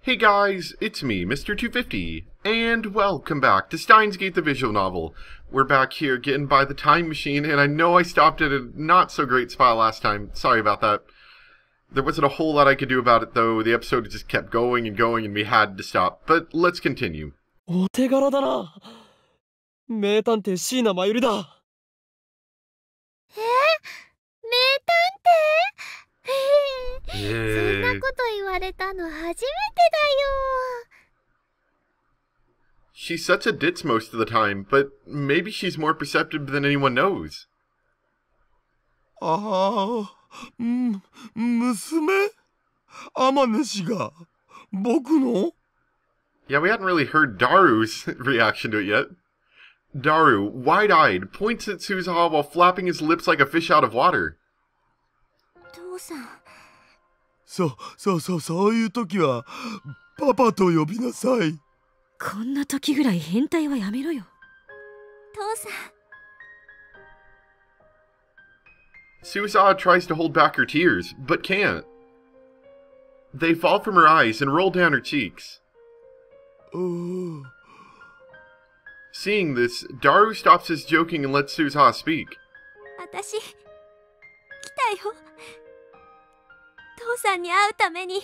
Hey guys, it's me, Mr. 250, and welcome back to Steins the visual novel. We're back here getting by the time machine, and I know I stopped at a not so great spot last time. Sorry about that. There wasn't a whole lot I could do about it though. The episode just kept going and going and we had to stop. But let's continue. お手柄だな。名探偵椎名真由里だ。名探偵そんなこと言われたの初めてだよ。She's such a ditz most of the time, but maybe she's more perceptive than anyone knows. 娘？天音氏が僕の？ Yeah, we hadn't really heard Daru's reaction to it yet. Daru, wide-eyed, points at Suzuha while flapping his lips like a fish out of water. 父さん。そういう時はパパと呼びなさい。こんな時ぐらい変態はやめろよ。父さん。Suzuha tries to hold back her tears, but can't. They fall from her eyes and roll down her cheeks. Seeing this, Daru stops his joking and lets Suzuha speak. 私、来たよ。父さんに会うために。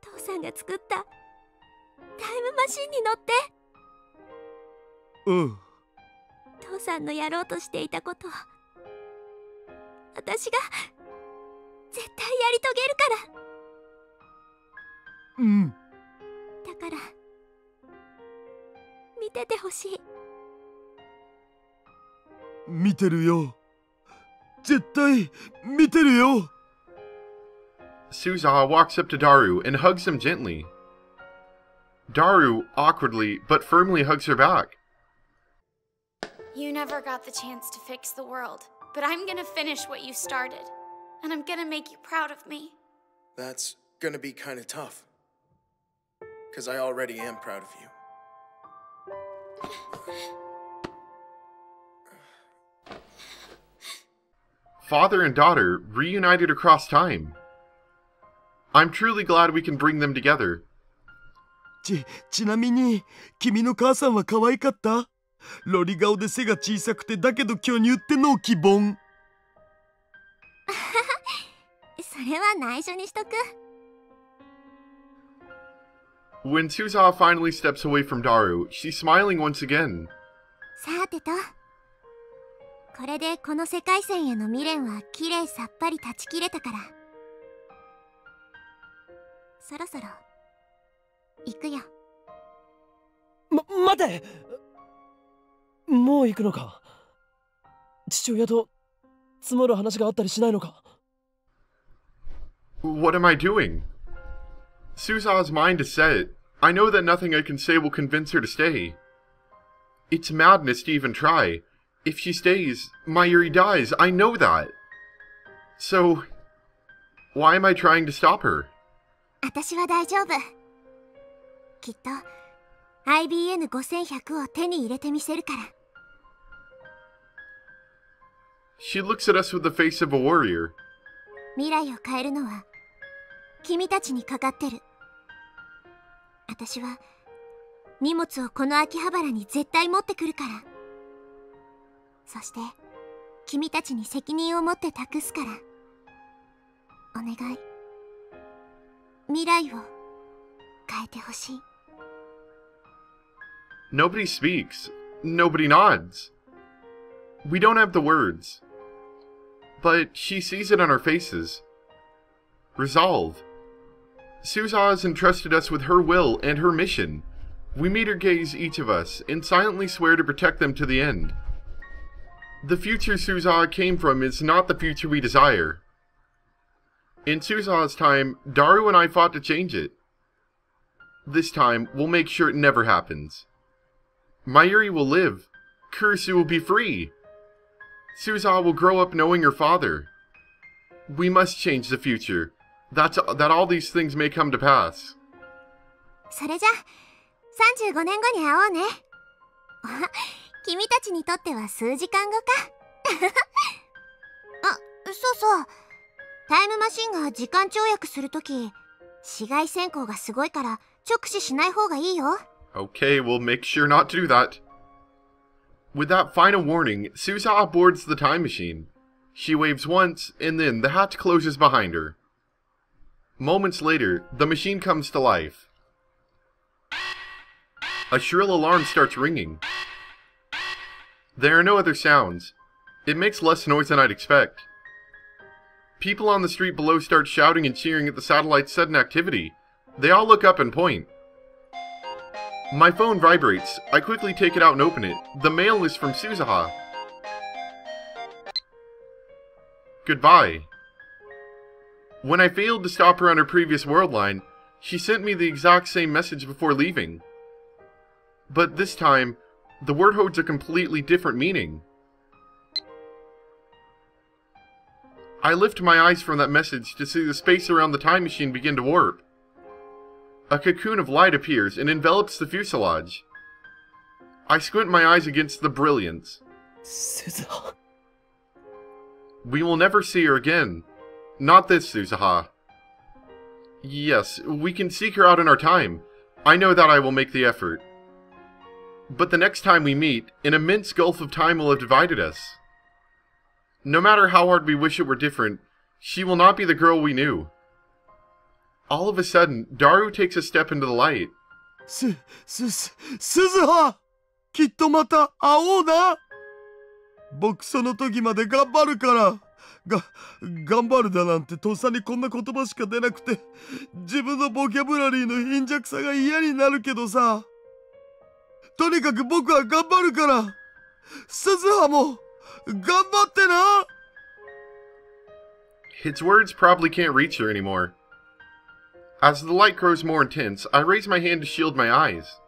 父さんが作ったタイムマシンに乗って。父さんのやろうとしていたことを私が絶対やり遂げるから。だから見ててほしい。見てるよ。絶対見てるよ。Suzuha walks up to Daru and hugs him gently. Daru, awkwardly but firmly hugs her back. You never got the chance to fix the world, but I'm gonna finish what you started, and I'm gonna make you proud of me. That's gonna be kinda tough, 'cause I already am proud of you. Father and daughter reunited across time. I'm truly glad we can bring them together. ちなみに君の母さんは可愛かった？ロリ顔で背が小さくてだけど巨乳ってのを希望。それは内緒にしとく。When Suzuha finally steps away from Daru, she's smiling once again. さてと、これでこの世界線への未練はきれいさっぱり断ち切れたから。そろそろ行くよ。待て。もう行くのか。父親と積もる話があったりしないのか。What am I doing? Suzuha's mind is set. I know that nothing I can say will convince her to stay. It's madness to even try. If she stays, Mayuri dies. I know that. So, why am I trying to stop her? 私は大丈夫。きっと IBN5100 を手に入れてみせるから。She looks at us with the face of a warrior. 未来を変えるのは君たちにかかってる。私は荷物をこの秋葉原に絶対持ってくるから。そして君たちに責任を持って託すから。お願い。未来を変えてほしい。Nobody speaks. Nobody nods. We don't have the words. But she sees it on our faces. Resolve. Suzuha has entrusted us with her will and her mission. We meet her gaze, each of us, and silently swear to protect them to the end. The future Suzuha came from is not the future we desire. In Suzuha's time, Daru and I fought to change it. This time, we'll make sure it never happens. Mayuri will live. Kurisu will be free. Suzuha will grow up knowing her father. We must change the future. That all these things may come to pass. それじゃ35年後に会おうね。君たちにとっては数時間後か。そうそう。タイムマシンが時間跳躍するとき、紫外線光がすごいから直視しない方がいいよ。 Okay, we'll make sure not to do that. With that final warning, Suzuha boards the time machine. She waves once, and then the hatch closes behind her. Moments later, the machine comes to life. A shrill alarm starts ringing. There are no other sounds. It makes less noise than I'd expect. People on the street below start shouting and cheering at the satellite's sudden activity. They all look up and point. My phone vibrates. I quickly take it out and open it. The mail is from Suzuha. Goodbye. When I failed to stop her on her previous world line, she sent me the exact same message before leaving. But this time, the word holds a completely different meaning. I lift my eyes from that message to see the space around the time machine begin to warp. A cocoon of light appears and envelops the fuselage. I squint my eyes against the brilliance. Suzuha. We will never see her again. Not this Suzuha. Yes, we can seek her out in our time. I know that I will make the effort. But the next time we meet, an immense gulf of time will have divided us. No matter how hard we wish it were different, she will not be the girl we knew. All of a sudden, Daru takes a step into the light. Suzuha! きっとまた会おうな。僕その時まで頑張るから。頑張るだなんてとっさにこんな言葉しか出なくて、自分のボキャブラリーの貧弱さが嫌になるけどさ。とにかく僕は頑張るから。Suzuhaも頑張ってな。His words probably can't reach her anymore. As the light grows more intense, I raise my hand to shield my eyes.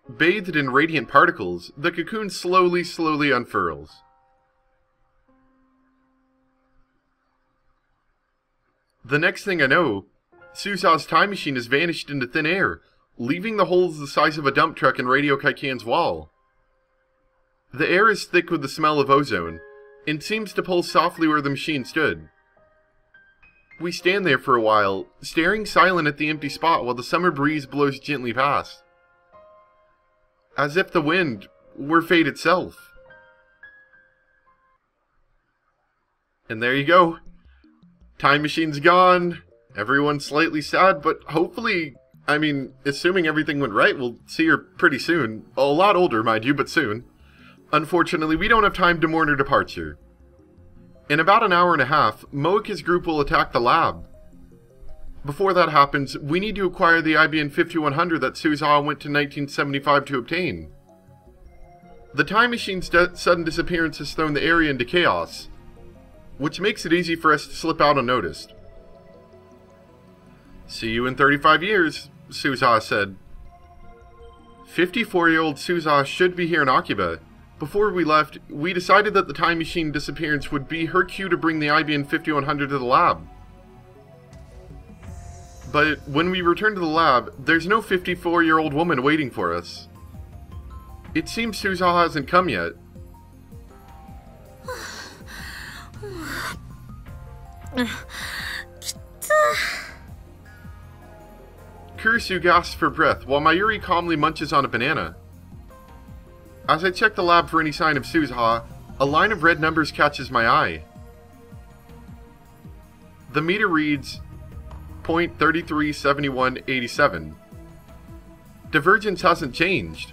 Bathed in radiant particles, the cocoon slowly unfurls. The next thing I know, Suzuha's time machine has vanished into thin air, leaving the holes the size of a dump truck in Radio Kaikan's wall. The air is thick with the smell of ozone, and seems to pulse softly where the machine stood. We stand there for a while, staring silent at the empty spot while the summer breeze blows gently past. As if the wind were fate itself. And there you go. Time machine's gone. Everyone's slightly sad, but hopefully, assuming everything went right, we'll see her pretty soon. A lot older, mind you, but soon. Unfortunately, we don't have time to mourn her departure. In about an hour and a half, Moika's group will attack the lab. Before that happens, we need to acquire the IBN 5100 that Suzuha went to 1975 to obtain. The time machine's sudden disappearance has thrown the area into chaos, which makes it easy for us to slip out unnoticed. See you in 35 years, Suzuha said. 54-year-old Suzuha should be here in Akiba. Before we left, we decided that the time machine disappearance would be her cue to bring the IBN 5100 to the lab. But when we return to the lab, there's no 54-year-old woman waiting for us. It seems Suzuha hasn't come yet. Kurisu gasps for breath while Mayuri calmly munches on a banana. As I check the lab for any sign of Suzuha, a line of red numbers catches my eye. The meter reads .337187. Divergence hasn't changed.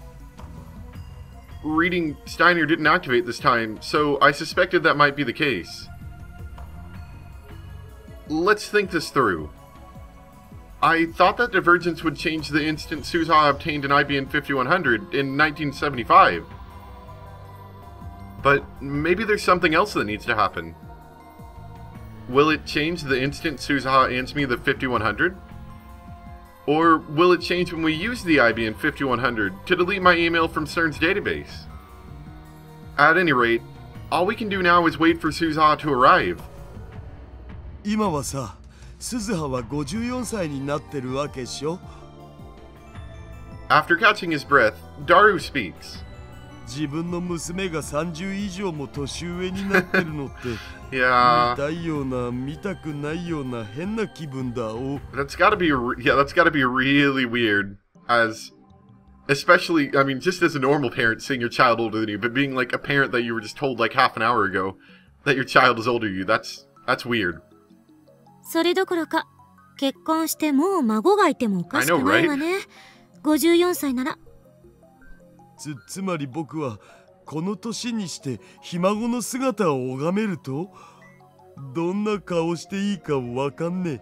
Reading Steiner didn't activate this time, so I suspected that might be the case. Let's think this through. I thought that divergence would change the instant Suzuha obtained an IBN 5100 in 1975. But maybe there's something else that needs to happen. Will it change the instant Suzuha hands me the 5100? Or will it change when we use the IBN 5100 to delete my email from CERN's database? At any rate, all we can do now is wait for Suzuha to arrive. 今はさ、Suzuhaは54歳になってるわけでしょ? After catching his breath, Daru speaks. 自分の娘が30以上も年上になってるのって見 Yeah. たいような見たくないような変な気分だお。 That's gotta be, that's gotta be really weird. Especially, I mean, just as a normal parent seeing your child older than you, but being like a parent that you were just told like half an hour ago that your child is older than you, that's weird. それどころか結婚してもう孫がいてもおかしくないわね。54歳なら。つまり僕はこの年にしてひ孫の姿を拝めるとどんな顔していいかわかんねえ。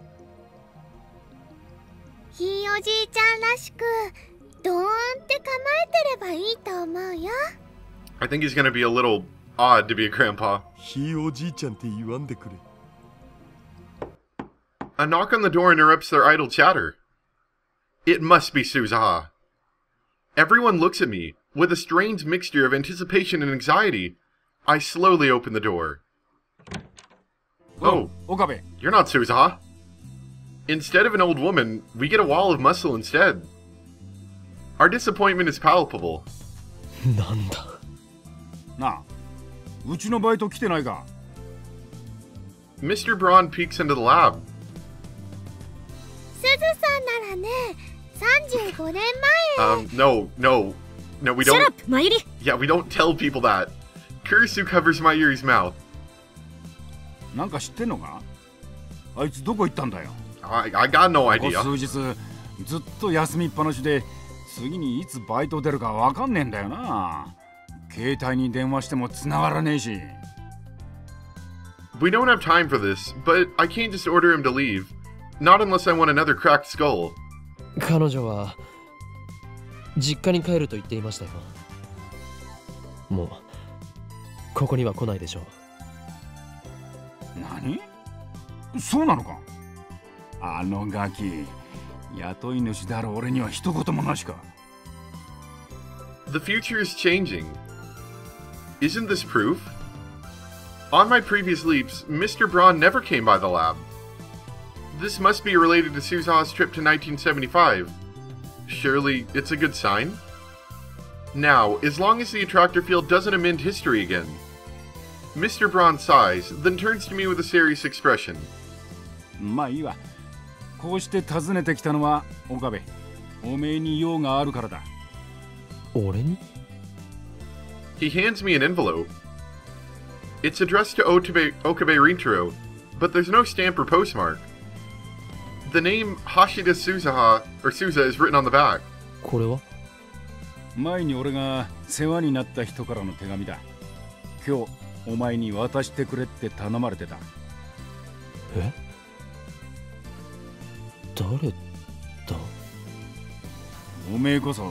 ひいおじいちゃんらしくドーンって構えてればいいと思うよ。 I think he's gonna be a little odd to be a grandpa. ひいおじいちゃんって言わんでくれ。 A knock on the door interrupts their idle chatter. It must be Suzuha. Everyone looks at me, with a strange mixture of anticipation and anxiety. I slowly open the door. Oh, Okabe. you're not Suzuha. Instead of an old woman, we get a wall of muscle instead. Our disappointment is palpable. なんだ。なあ、うちのバイト来てないか。 Mr. Braun peeks into the lab. すずさんならね、35年前。No, we Shut don't. up, まゆり。 Yeah, we don't tell people that. Kurisu covers my Yuri's mouth. なんか知ってんのか。あいつどこ行ったんだよ。I got no ここ idea. 数日ずっと休みっぱなしで次にいつバイト出るかわかんねえんだよな。携帯に電話しても繋がらねえし。 We don't have time for this, but I can't just order him to leave. Not unless I want another cracked skull. 彼女は実家に帰ると言っていましたよ。もうここには来ないでしょう。何？そうなのか。あのガキ、雇い主である俺には一言もなしか。 The future is changing. Isn't this proof? On my previous leaps, Mr. Braun never came by the lab. This must be related to Suzuha's trip to 1975. Surely it's a good sign? Now, as long as the attractor field doesn't amend history again. Mr. Braun sighs, then turns to me with a serious expression. まあいいわ。こうして訪ねてきたのは岡部。おめえに用があるからだ。俺に？ He hands me an envelope. It's addressed to Okabe Rintaro, but there's no stamp or postmark. The name Hashida Suzuha or Suza is written on the back. これは？前に俺が世話になった人からの手紙だ。今日お前に渡してくれって頼まれてた。え？誰だ？おめえこそ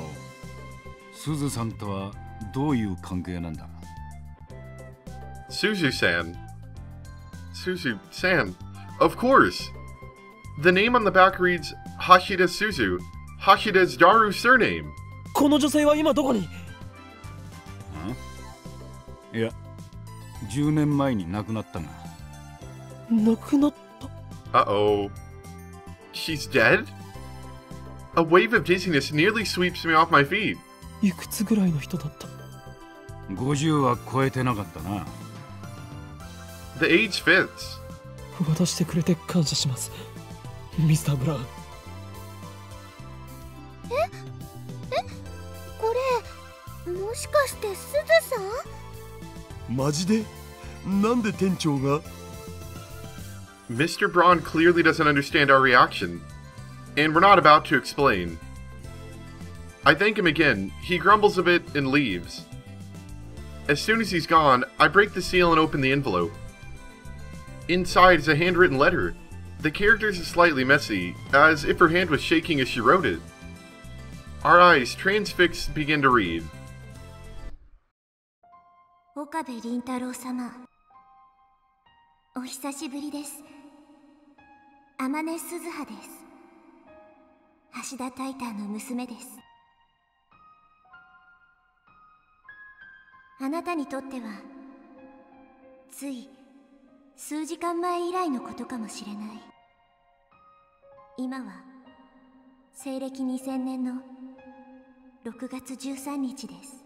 すずさんとはどういう関係なんだ？ Suzu-san. Suzu-san. Of course. The name on the back reads Hashida Suzu. Hashida's Daru's surname. この女性は今どこに？いや、10年前に亡くなったが。亡くなった？ Uh-oh. She's dead? A wave of dizziness nearly sweeps me off my feet. いくつぐらいの人だった？ 50は超えてなかったな。The age fits. 渡してくれて感謝します、ミスター・ブラウン。これもしかしてすずさん？マジで？なんで店長が？ Mr. Braun clearly doesn't understand our reaction, and we're not about to explain. I thank him again. He grumbles a bit and leaves. As soon as he's gone, I break the seal and open the envelope. Inside is a handwritten letter. The characters are slightly messy, as if her hand was shaking as she wrote it. Our eyes, transfixed, begin to read. 岡部倫太郎様、お久しぶりです。天音鈴葉です。橋田タイターの娘です。あなたにとってはつい数時間前以来のことかもしれない。今は西暦2000年の6月13日です。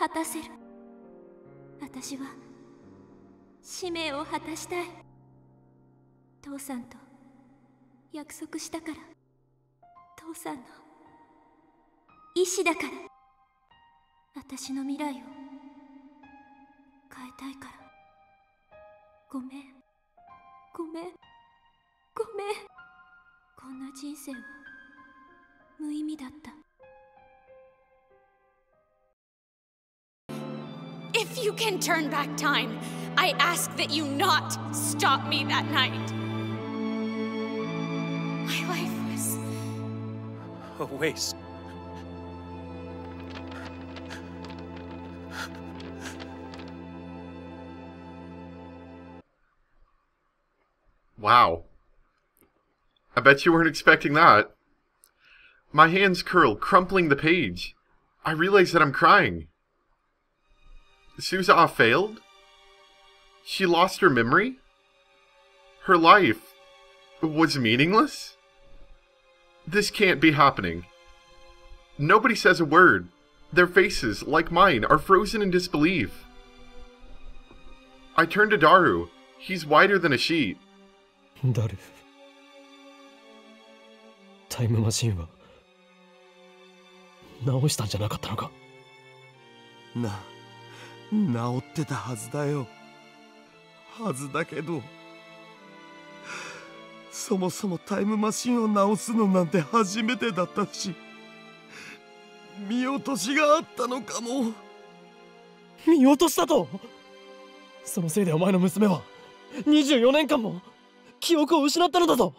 果たせる。私は使命を果たしたい。父さんと約束したから。父さんの意志だから。私の未来を変えたいから。ごめんごめんごめん。こんな人生は無意味だった。If you can turn back time, I ask that you not stop me that night. My life was a waste. Wow. I bet you weren't expecting that. My hands curl, crumpling the page. I realize that I'm crying. Suzuha failed? She lost her memory? Her life was meaningless? This can't be happening. Nobody says a word. Their faces, like mine, are frozen in disbelief. I turn to Daru. He's whiter than a sheet. ダル、タイムマシンは直したんじゃなかったのか。治ってたはずだよ。はずだけど、そもそもタイムマシンを直すのなんて初めてだったし、見落としがあったのかも。見落としたと？そのせいでお前の娘は24年間も記憶を失ったのだぞ。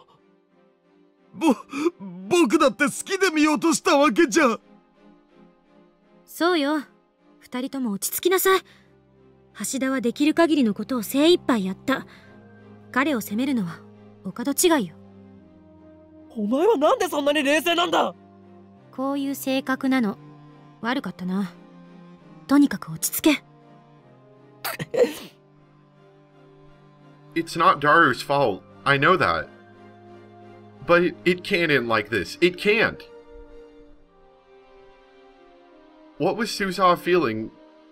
僕だって好きで見落としたわけじゃ。そうよ。二人とも落ち着きなさい。橋田はできる限りのことを精一杯やった。彼を責めるのはお門違いよ。お前はなんでそんなに冷静なんだ。こういう性格なの。悪かったな。とにかく落ち着け。It's not Daru's fault. I know that. But it can't end like this. It can't. What was Suzuha feeling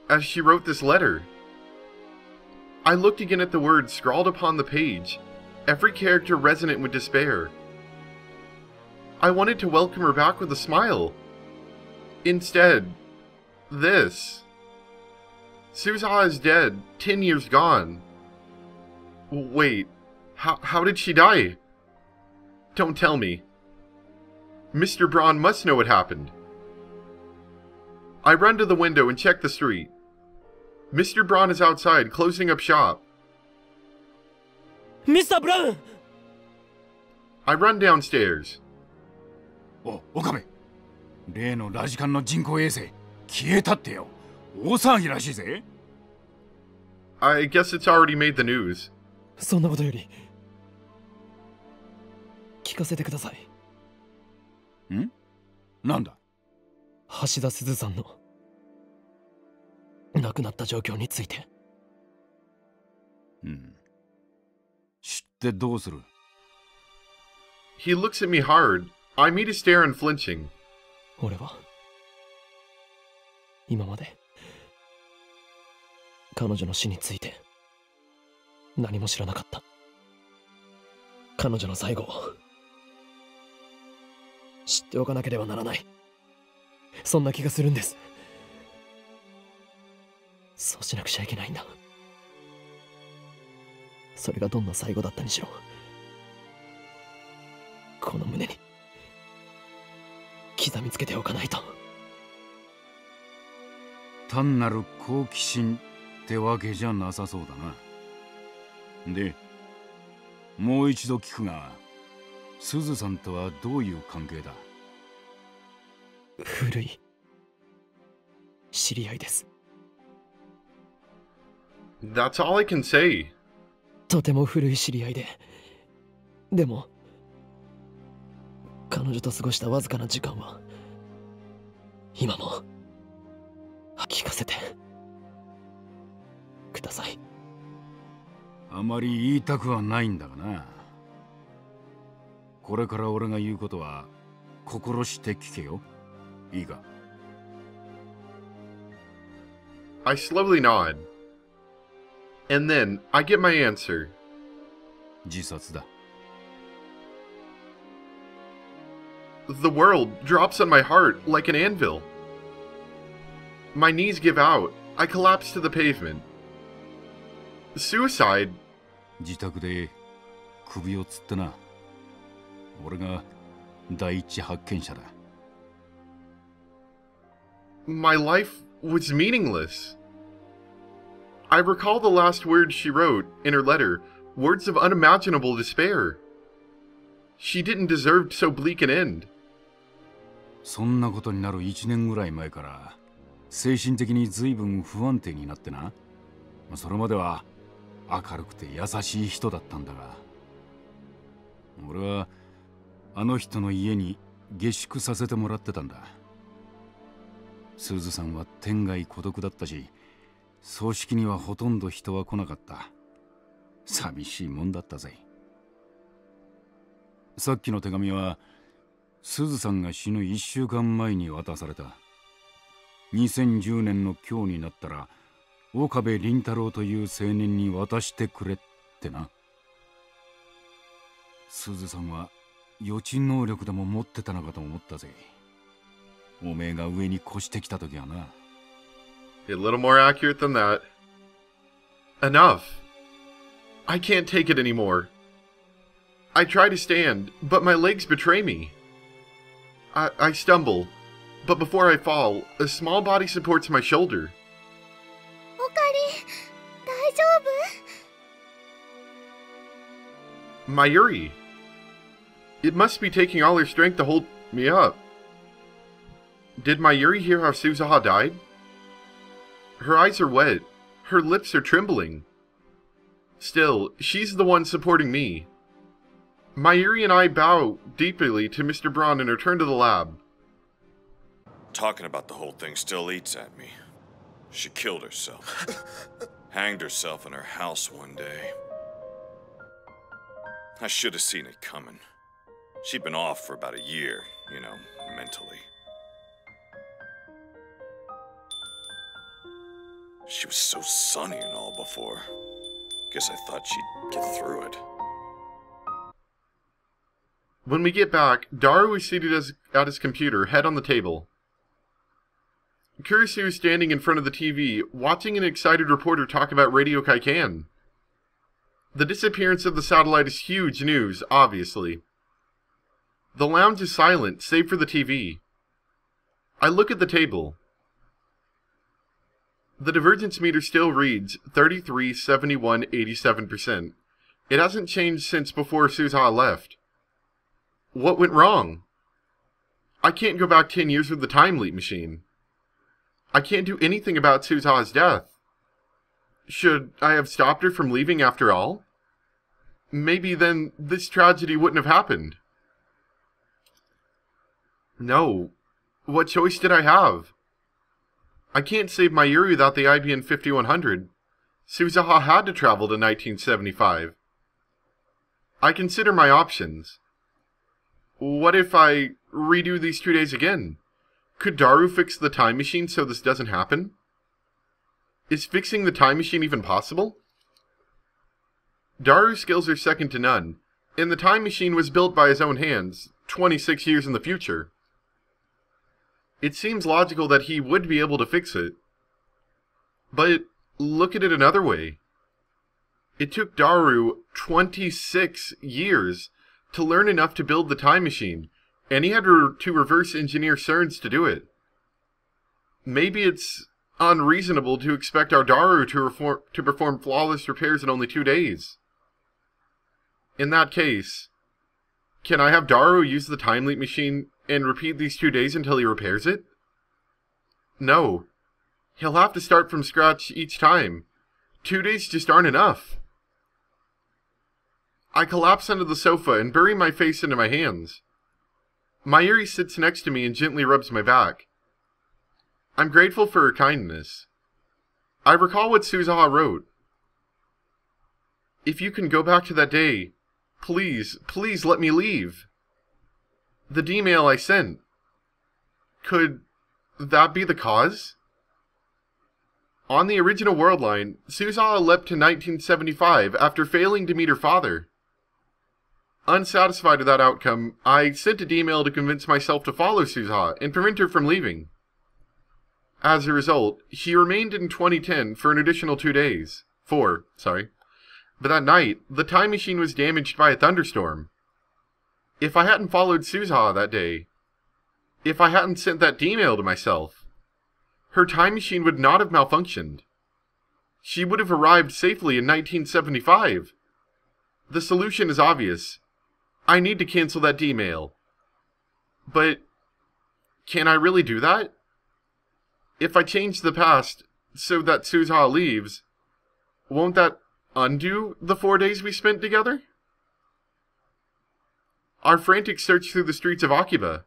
as she wrote this letter? I looked again at the words scrawled upon the page, every character resonant with despair. I wanted to welcome her back with a smile. Instead, this. Suzuha is dead, 10 years gone. Wait, how did she die? Don't tell me. Mr. Braun must know what happened. I run to the window and check the street. Mr. Braun is outside, closing up shop. Mr. Braun! I run downstairs. 岡部、例のラジカンの人工衛星消えたってよ。大騒ぎらしいぜ。I guess it's already made the news. そんなことより聞かせてください。ん？なんだ？橋田鈴さんの亡くなった状況について。知ってどうする？ He looks at me hard. I meet his stare unflinching. 俺は今まで彼女の死について何も知らなかった。彼女の最後を知っておかなければならない。そんな気がするんです。そうしなくちゃいけないんだ。それがどんな最後だったにしろ、この胸に刻みつけておかないと。単なる好奇心ってわけじゃなさそうだな。で、もう一度聞くが、すずさんとはどういう関係だ？古い知り合いです。That's all I can say. とても古い知り合いで、でも彼女と過ごしたわずかな時間は今も聞かせてください。あまり言いたくはないんだがな。これから俺が言うことは心して聞けよ。いいか？ I slowly nod. And then I get my answer. 自殺だ。 The world drops on my heart like an anvil. My knees give out. I collapse to the pavement. Suicide? 自宅で首を吊ってな。俺が第一発見者だ。 My life was meaningless. I recall the last words she wrote in her letter, words of unimaginable despair. She didn't deserve so bleak an end. そんなことになる1年ぐらい前から精神的に随分不安定になってな。それまでは明るくて優しい人だったんだが、俺はあの人の家に下宿させてもらってたんだ。スズさんは天涯孤独だったし、葬式にはほとんど人は来なかった。寂しいもんだったぜ。さっきの手紙はスズさんが死ぬ1週間前に渡された。2010年の今日になったら岡部倫太郎という青年に渡してくれってな。スズさんは予知能力でも持ってたのかと思ったぜ。おめえが上に越してきた時はな。A little more accurate than that. Enough. I can't take it anymore. I try to stand, but my legs betray me. I stumble, but before I fall, a small body supports my shoulder. おかり、大丈夫？ Mayuri. It must be taking all her strength to hold me up. Did Mayuri hear how Suzuha died? Her eyes are wet. Her lips are trembling. Still, she's the one supporting me. Mayuri and I bow deeply to Mr. Braun and return to the lab. Talking about the whole thing still eats at me. She killed herself. Hanged herself in her house one day. I should have seen it coming. She'd been off for about a year, you know, mentally. She was so sunny and all before. Guess I thought she'd get through it. When we get back, Daru is seated at his computer, head on the table. Kurisu is standing in front of the TV, watching an excited reporter talk about Radio Kaikan. The disappearance of the satellite is huge news, obviously. The lounge is silent, save for the TV. I look at the table. The divergence meter still reads 33, 71, 87%. It hasn't changed since before Suzuha left. What went wrong? I can't go back 10 years with the time leap machine. I can't do anything about Suzuha's death. Should I have stopped her from leaving after all? Maybe then this tragedy wouldn't have happened. No. What choice did I have? I can't save Mayuri without the IBN 5100. Suzuha had to travel to 1975. I consider my options. What if I redo these 2 days again? Could Daru fix the time machine so this doesn't happen? Is fixing the time machine even possible? Daru's skills are second to none, and the time machine was built by his own hands, 26 years in the future. It seems logical that he would be able to fix it. But look at it another way. It took Daru 26 years to learn enough to build the time machine, and he had to reverse engineer CERNs to do it. Maybe it's unreasonable to expect our Daru to perform flawless repairs in only 2 days. In that case, can I have Daru use the time leap machine and repeat these 2 days until he repairs it? No. He'll have to start from scratch each time. 2 days just aren't enough. I collapse onto the sofa and bury my face into my hands. Mayuri sits next to me and gently rubs my back. I'm grateful for her kindness. I recall what Suzuha wrote. If you can go back to that day, please, please let me leave. The D-mail I sent. Could that be the cause? On the original world line, Suzuha leapt to 1975 after failing to meet her father. Unsatisfied with that outcome, I sent an email to convince myself to follow Suzuha and prevent her from leaving. As a result, she remained in 2010 for an additional 2 days. 4, sorry. But that night, the time machine was damaged by a thunderstorm. If I hadn't followed Suzuha that day, if I hadn't sent that email to myself, her time machine would not have malfunctioned. She would have arrived safely in 1975. The solution is obvious. I need to cancel that email. But can I really do that? If I change the past so that Suzuha leaves, won't that undo the 4 days we spent together? Our frantic search through the streets of Akiba.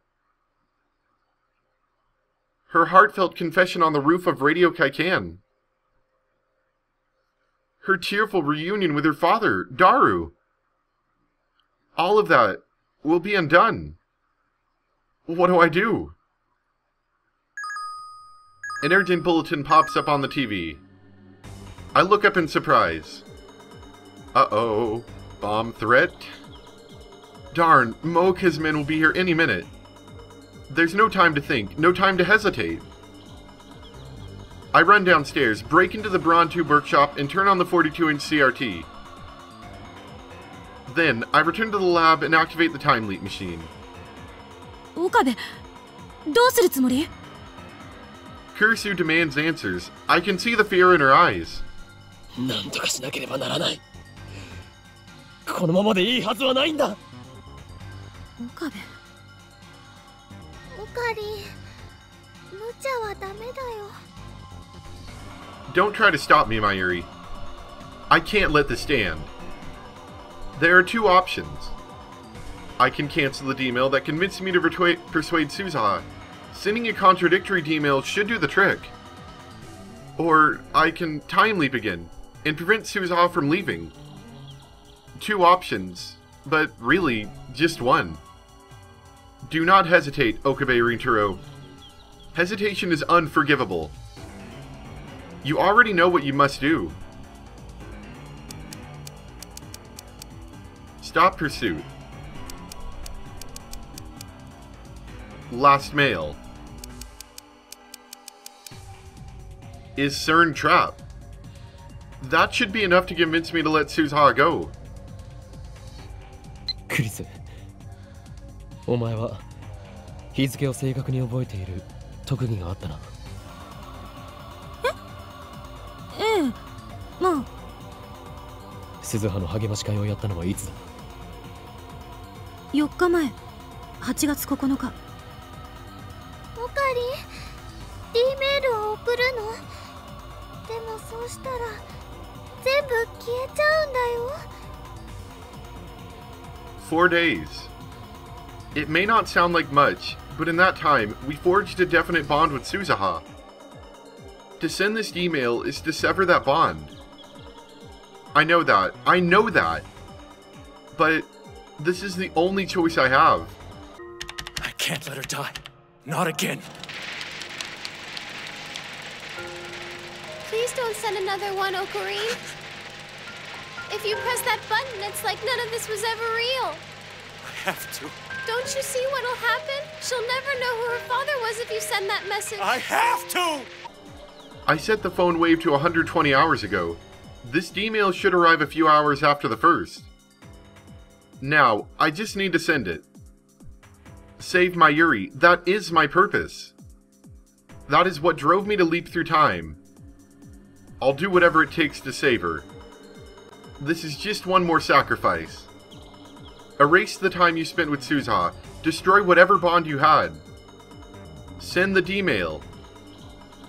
Her heartfelt confession on the roof of Radio Kaikan. Her tearful reunion with her father, Daru. All of that will be undone. What do I do? An urgent bulletin pops up on the TV. I look up in surprise. Uh-oh. Bomb threat? Darn, Moka's men will be here any minute. There's no time to think, no time to hesitate. I run downstairs, break into the Braun Tube workshop, and turn on the 42-inch CRT. Then, I return to the lab and activate the time leap machine. Okabe, どうするつもり? Kurisu demands answers. I can see the fear in her eyes. なんとかしなければならない。このままでいいはずはないんだ。岡部。おかり、無茶はダメだよ。Don't try to stop me, Mayuri. I can't let this stand. There are 2 options. I can cancel the email that convinced me to persuade Suzuha. Sending a contradictory email should do the trick. Or I can time leap again and prevent Suzuha from leaving. 2 options, but really just one. Do not hesitate, Okabe Rintaro. Hesitation is unforgivable. You already know what you must do. Stop pursuit. Last mail. Is CERN trapped? That should be enough to convince me to let Suzuha go. クリス、お前は日付を正確に覚えている特技があったな。ええ、まあ。鈴葉の励まし会をやったのはいつだ？4日前、8月9日。おかり、D メールを送るの。でもそうしたら全部消えちゃうんだよ。4 days. It may not sound like much, but in that time, we forged a definite bond with Suzuha. To send this email is to sever that bond. I know that. But this is the only choice I have. I can't let her die. Not again. Please don't send another one, Ocarine. If you press that button, it's like none of this was ever real. I have to. Don't you see what'll happen? She'll never know who her father was if you send that message. I have to! I set the phone wave to 120 hours ago. This email should arrive a few hours after the first. Now, I just need to send it. Save Mayuri. That is my purpose. That is what drove me to leap through time. I'll do whatever it takes to save her. This is just one more sacrifice. Erase the time you spent with Suzuha. Destroy whatever bond you had. Send the D-mail.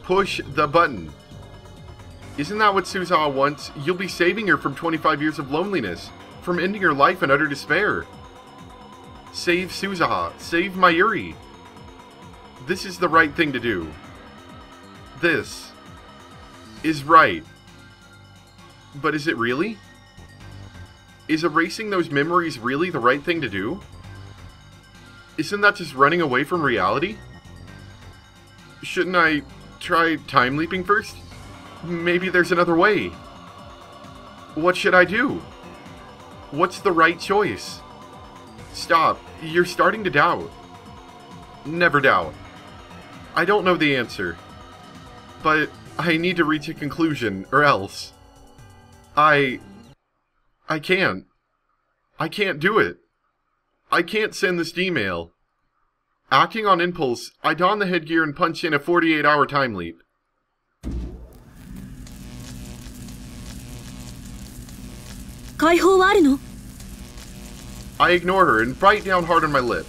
Push the button. Isn't that what Suzuha wants? You'll be saving her from 25 years of loneliness, from ending her life in utter despair. Save Suzuha. Save Mayuri. This is the right thing to do. This is right. But is it really? Is erasing those memories really the right thing to do? Isn't that just running away from reality? Shouldn't I try time leaping first? Maybe there's another way. What should I do? What's the right choice? Stop. You're starting to doubt. Never doubt. I don't know the answer. But I need to reach a conclusion, or else. I can't. I can't do it. I can't send this email. Acting on impulse, I don the headgear and punch in a 48-hour time leap. I ignore her and bite down hard on my lip.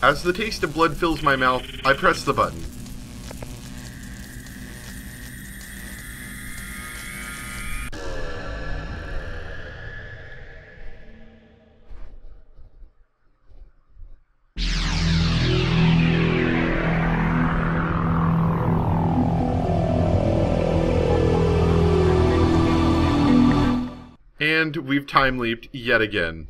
As the taste of blood fills my mouth, I press the button. And we've time leaped yet again.